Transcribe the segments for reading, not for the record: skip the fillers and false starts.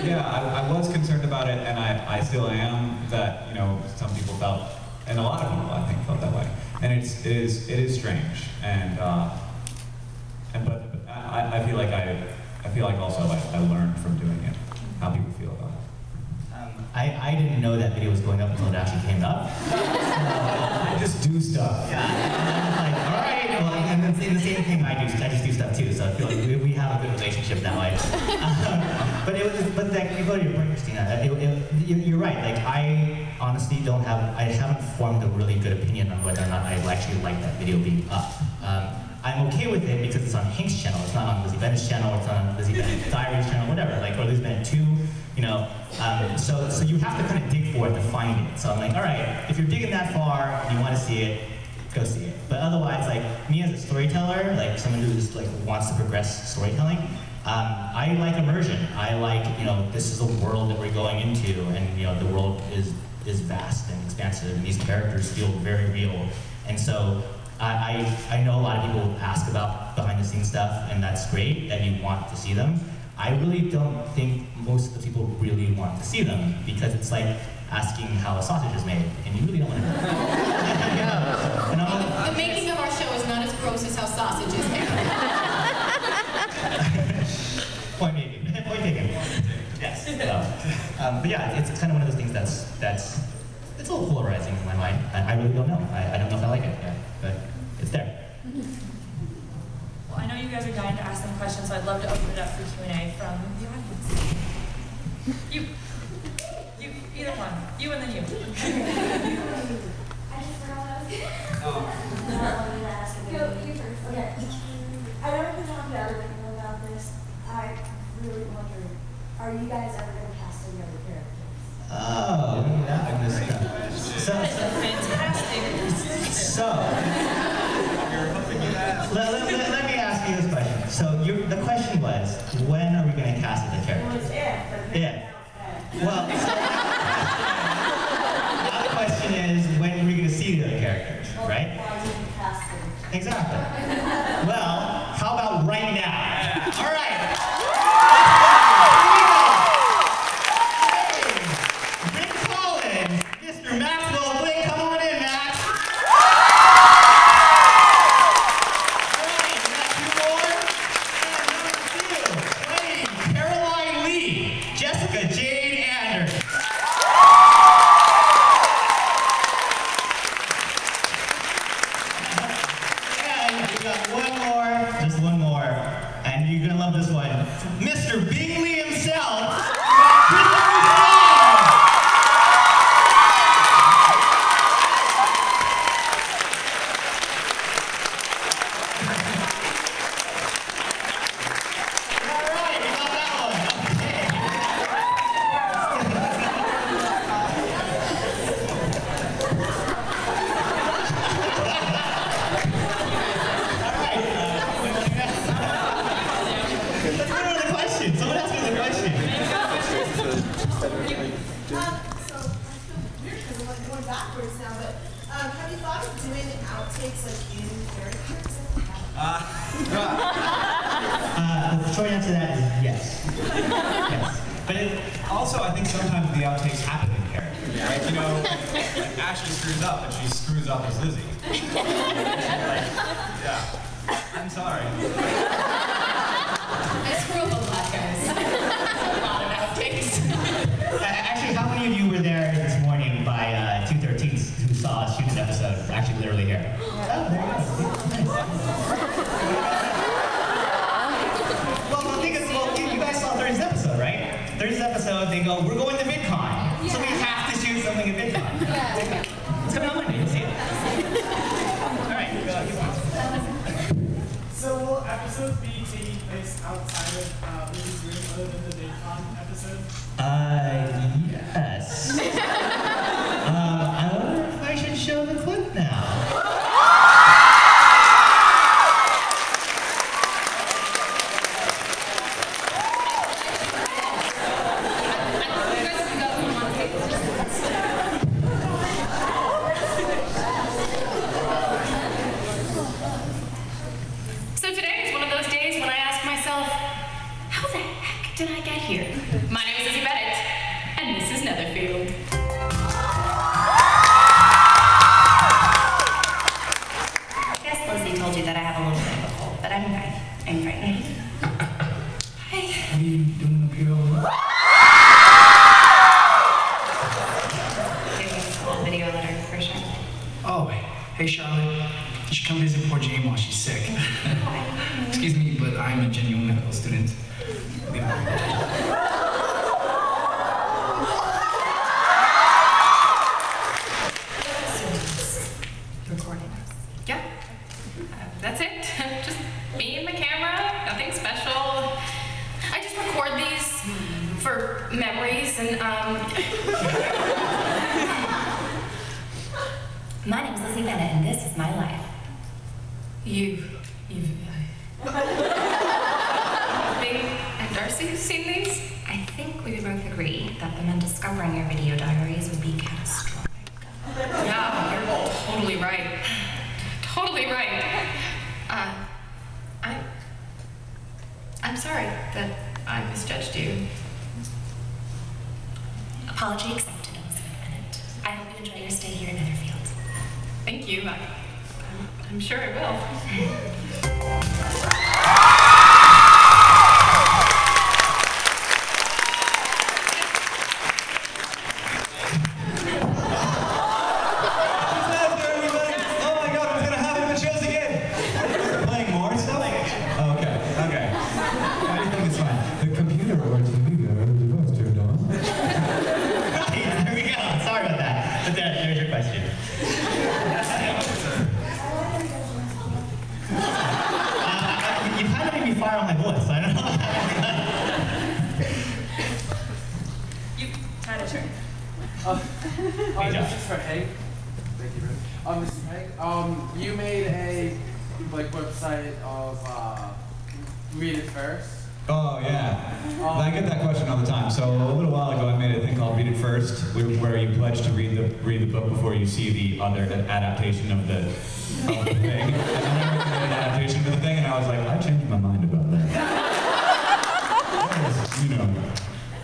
Yeah, I was concerned about it, and I still am. That, you know, some people felt, and a lot of people I think felt that way, and it is strange, and but I feel like also I learned from doing it how people feel about it. I didn't know that video was going up until it actually came up. I just do stuff. Yeah, and I'm like, all right, well, and then the same thing I just do stuff too, so I feel like we have a good relationship that way. But like, you go to your point, Christina, you're right, like, I honestly I haven't formed a really good opinion on whether or not I actually like that video being up. I'm okay with it because it's on Hank's channel, it's not on Lizzie Bennet's channel, it's not on Lizzie Bennet Diaries channel, whatever, like, or Lizzie Bennet 2, you know, so you have to kind of dig for it to find it. So I'm like, all right, if you're digging that far and you want to see it, go see it. But otherwise, like, me as a storyteller, like someone who's like wants to progress storytelling, I like immersion. I like, you know, this is a world that we're going into, and, you know, the world is vast and expansive, and these characters feel very real. And so I know a lot of people ask about behind-the-scenes stuff, and that's great that you want to see them. I really don't think most of the people really want to see them, because it's like asking how a sausage is made, and you really don't want to know. The making of our show is not as gross as how sausage is made. Point taken. Yes. But yeah, it's kind of one of those things that's it's a little polarizing in my mind. I really don't know. I don't know if I like it yet, but it's there. Well, I know you guys are dying to ask them questions, so I'd love to open it up for Q&A from the audience. You, either one. You and then you. I just forgot what I was going to ask. Go, you first. Okay. I know we've been talking to other people about this. I really wonder, are you guys ever going to cast any other characters? Oh, yeah, I missed that. That is a fantastic. So, let me ask you this question. So, the question was, when are we going to cast the characters? Yeah. Well, now the question is, when are we going to see the other characters, right? Exactly. Well, how about right now? All right. Mr. Maxwell, Glick, come on in, Max. All right, we got two more. And number 2, playing Caroline Lee, Jessica, Jade, and and we got one more, just one more, and you're gonna love this one. Mr. Bingley himself. Have you thought of doing outtakes like in characters? The short answer to that is yes. Yes. But also, I think sometimes the outtakes happen in character. Right? You know, like Ashley screws up, and she screws up as Lizzie. Yeah. I'm sorry. I screw up a lot, guys. A lot of outtakes. Actually, how many of you were there this morning by 2:13 who saw us shoot an episode? Actually, literally here. Oh, there you go. Well, the thing is, you guys saw Thursday's episode, right? Thursday's episode, they go, we're going to VidCon, so we have to shoot something at VidCon. It's coming on Monday, you'll see it. All right, go. So will episodes be taking place outside of Lizzie's room other than the VidCon episode? Yes. I wonder if I should show the clip now. So today is one of those days when I ask myself, how the heck did I get here? My name is Lizzie Video letter for Charlotte. Oh, hey Charlotte. You should come visit poor Jane while she's sick. Excuse me, but I'm a genuine medical student. Leave it Recording. Yeah. That's it. Just me and my camera. Nothing special. I just record these for memories and My name is Lizzie Bennet, and this is my life. You've Bing and Darcy have seen these? I think we would both agree that the men discovering your video diaries would be catastrophic. Yeah, you're totally right. Totally right. I'm sorry that I misjudged you. Apology accepted, Elizabeth Bennet. I hope you enjoy your stay here in Netherfield. Thank you. I'm sure I will. This is for Hank. Thank you, Rick. This is Hank. You made a website of Read It First. Oh yeah, I get that question all the time. So a little while ago, I made a thing called Read It First, where you pledge to read the book before you see the other adaptation of the thing. And then I made an adaptation of the thing, and I was like, I changed my mind about that. You know.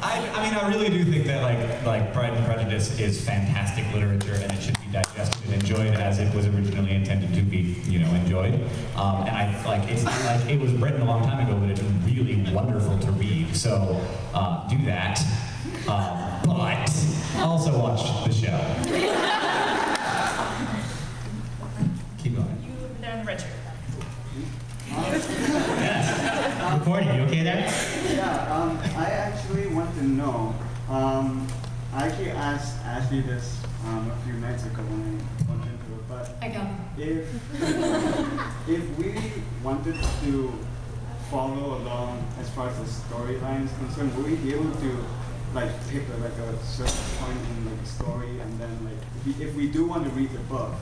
I mean, I really do think that like Pride and Prejudice is fantastic literature, and it should be digested and enjoyed as it was originally intended to be, enjoyed. And it was written a long time ago, but it's really wonderful to read. So do that, but also watch the show. Keep going. You over there in the red shirt. Yes. Recording, you okay there? Yeah, I actually want to know, I actually asked Ashley this a few nights ago when I looked into it, but if we wanted to follow along as far as the storyline is concerned, would we be able to pick a certain point in the story, and then if we do want to read the book,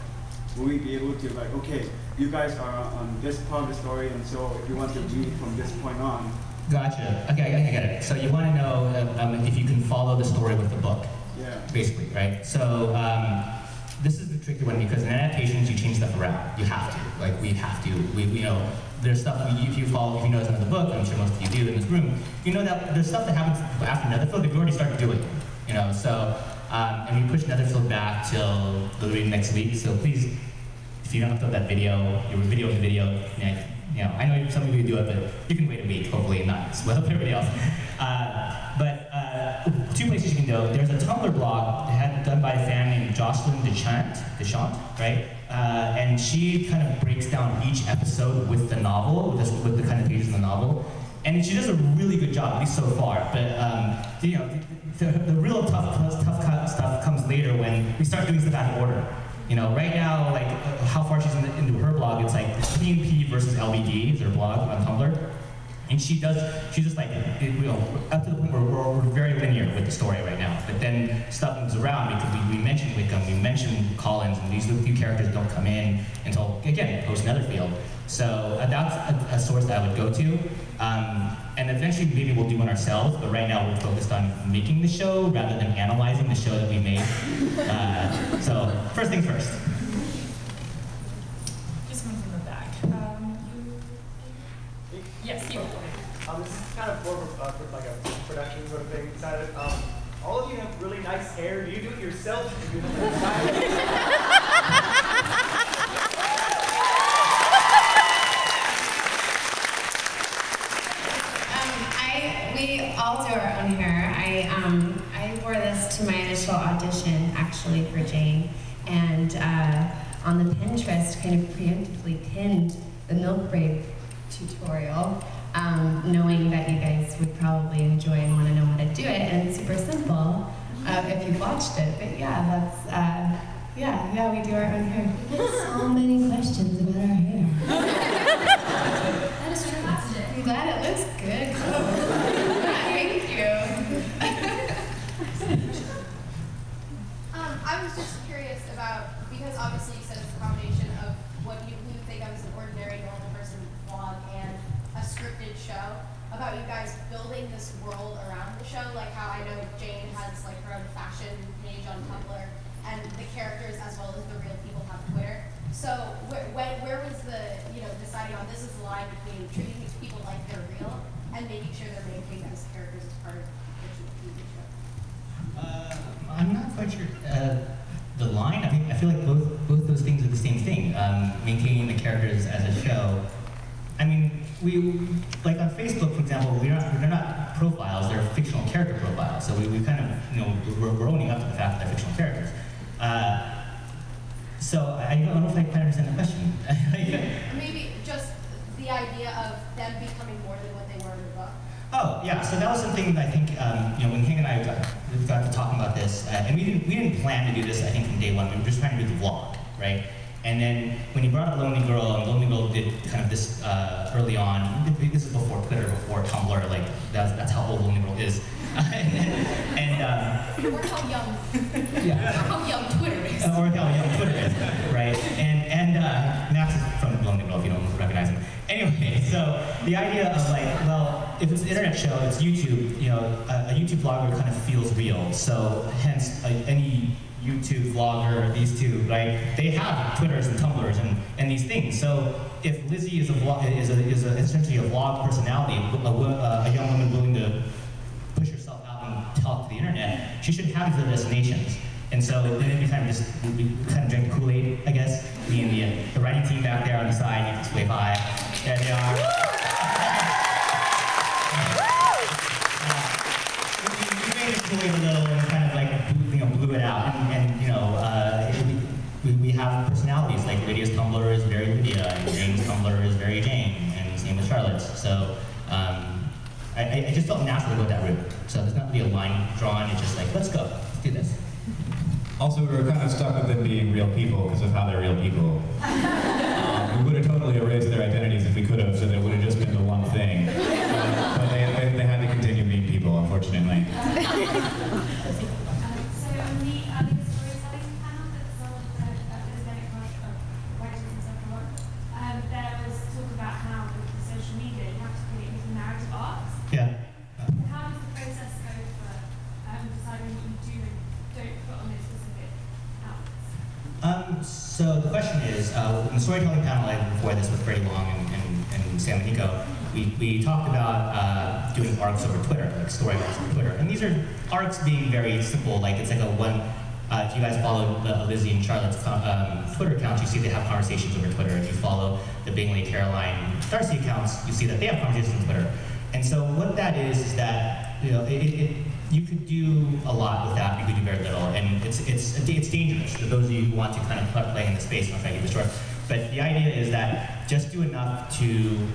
will we be able to okay, you guys are on this part of the story, and so if you want to read from this point on. Gotcha. Okay, I get it. So you want to know if you can follow the story with the book. Yeah. Basically, right? So this is the tricky one because in adaptations you change stuff around. You have to. We have to. There's stuff if you know some of the book, I'm sure most of you do in this room. You know that there's stuff that happens after Netherfield that you already started doing. So and we push Netherfield back till the next week. So please, if you don't upload that video, your video in the video, I know some of you do it, but you can wait a week, hopefully, and not spoil everybody else. But two places you can go. There's a Tumblr blog done by a fan named Jocelyn Deschamps, right? And she kind of breaks down each episode with the novel, with the kind of pages in the novel. And she does a really good job, at least so far. But the real tough stuff comes later when we start doing stuff out of order. Right now, how far she's into her blog, it's PNP versus LBD is her blog on Tumblr. And she's just up to the point where we're very linear with the story right now. But then stuff moves around because we mentioned Wickham, we mentioned Collins, and these few characters don't come in until, again, post Netherfield. So that's a source that I would go to. And eventually maybe we'll do one ourselves, but right now we're focused on making the show rather than analyzing the show that we made. So first things first. Just one from the back. Yes, you. This is kind of more of a production sort of thing. All of you have really nice hair. Do you do it yourself? Do you do it We all do our own hair. actually for Jane, and on the Pinterest kind of preemptively pinned the milk break tutorial, knowing that you guys would probably enjoy and want to know how to do it, and it's super simple if you've watched it. But yeah, that's yeah, we do our own hair. So many questions about our hair. That is fantastic. I'm glad it looks good. Thank you. I was just curious about, because obviously you said it's a combination of what you think of as an ordinary normal person vlog and a scripted show, about you guys building this world around the show, like how I know Jane has like her own fashion page on Tumblr, and the characters as well as the real people have Twitter. So where was the, deciding on this is the line between treating people like they're real and making sure they're maintained as characters as part of the TV show? I'm not quite sure. The line, I feel like both those things are the same thing. Maintaining the characters as a show. I mean, we, like on Facebook, for example, they're not profiles, they're fictional character profiles. So we kind of, we're owning up to the fact that they're fictional characters. So I don't know if I quite understand the question. Maybe just the idea of them becoming more than what they were in the book. Oh yeah, so that was something that I think when King and I got to talking about this, and we didn't plan to do this. I think from day one, we were just trying to do the vlog, right? And then when he brought up Lonely Girl, and Lonely Girl did kind of this early on. This is before Twitter, before Tumblr. Like that's how old Lonely Girl is. Or how young. Yeah. Or how young Twitter is. Or how young Twitter is, right? And Max is from Lonely Girl, if you don't recognize him. Anyway, so the idea of like, well, if it's an internet show, it's YouTube. A YouTube vlogger kind of feels real. So hence, any YouTube vlogger, these two, right? They have Twitters and Tumblrs and these things. So if Lizzie is essentially a vlog personality, a young woman willing to push herself out and talk to the internet, she should have these other destinations. And so then we kind of drank Kool-Aid, I guess. Me and the writing team back there on the side, you can just wave hi. There they are. We made it Kool-Aid a little and kind of like blew it out. And we have personalities, like Lydia's Tumblr is very Lydia, and Jane's Tumblr is very Jane, and same with Charlotte's. So I just felt natural to go that route. So there's not really a line drawn, it's just like, let's go, let's do this. Also, we were kind of stuck with them being real people because of how they're real people. We would have totally erased their identities if we could have, so they would have just been the one thing. But they had to continue being people, unfortunately. So on the earlier storytelling panel that some of the Lizzie Bennet writers and stuff come on, there was talk about how with the social media you have to put it into narrative arcs. Yeah. How does the process go for deciding what you do and don't put on those specific outlets? So the question is, in the storytelling panel before this with Freddie Long and Sam and Nico, we talked about doing arcs over Twitter, like story arcs over Twitter. And these are arcs being very simple, like it's like a one, if you guys follow Lizzie and Charlotte's Twitter accounts, you see they have conversations over Twitter. If you follow the Bingley, Caroline, Darcy accounts, you see that they have conversations on Twitter. And so what that is that, you could do a lot with that, you could do very little, and it's dangerous for those of you who want to kind of play in the space, and I'll try to keep it short. But the idea is that just do enough to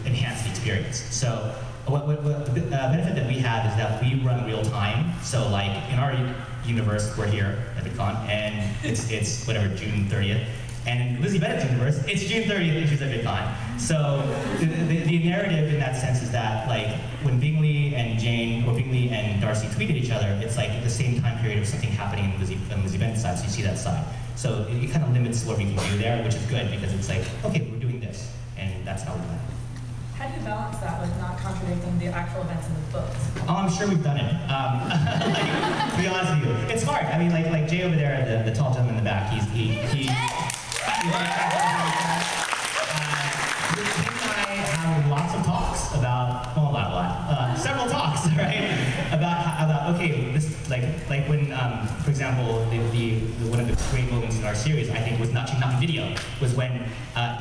enhance the experience. So the benefit that we have is that we run real time. So like in our universe, we're here at VidCon, and it's whatever, June 30th. And in Lizzie Bennet's universe, it's June 30th and she's at VidCon. So the narrative in that sense is that like when Bingley and Jane, or Bingley and Darcy tweeted each other, it's like the same time period of something happening on Lizzie Bennet's side, so you see that side. So it kind of limits what we can do there, which is good because it's like, okay, we're doing this, and that's how we do it. How do you balance that with not contradicting the actual events in the books? Oh, I'm sure we've done it. To be honest with you, it's hard. I mean, like Jay over there, the tall gentleman in the back, he and I have lots of talks about, well, not a lot, several talks, right? About okay, this like when, for example, one of the great moments in our series, I think, was not video, was when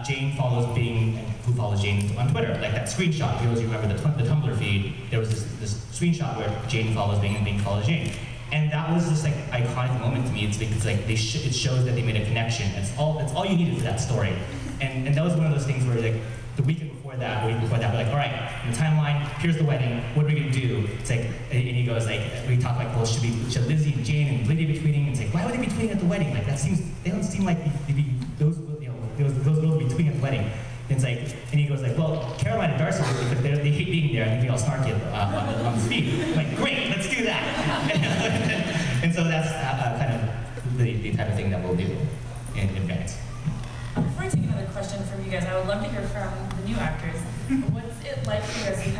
Jane follows Bing, and who follows Jane on Twitter, like that screenshot. For those of you remember the Tumblr feed, there was this screenshot where Jane follows Bing and Bing follows Jane. And that was just like iconic moment to me. It's like it shows that they made a connection. It's all you needed for that story. And that was one of those things where like the week before that, we're like, all right, in the timeline, here's the wedding, what are we gonna do? It's like, and he goes like, we talk like, well, should Lizzie and Jade and Lydia be tweeting? It's like, why would they be tweeting at the wedding? Like they don't seem like those will be tweeting at the wedding. And it's like, and he goes like, well, Caroline and Darcy would because they hate being there and they be all snarky on the speed. I'm like, great, let's do that. And so that's kind of the type of thing that we'll do in advance. Before I take another question from you guys, I would love to hear from the new actors. What's it like for you guys to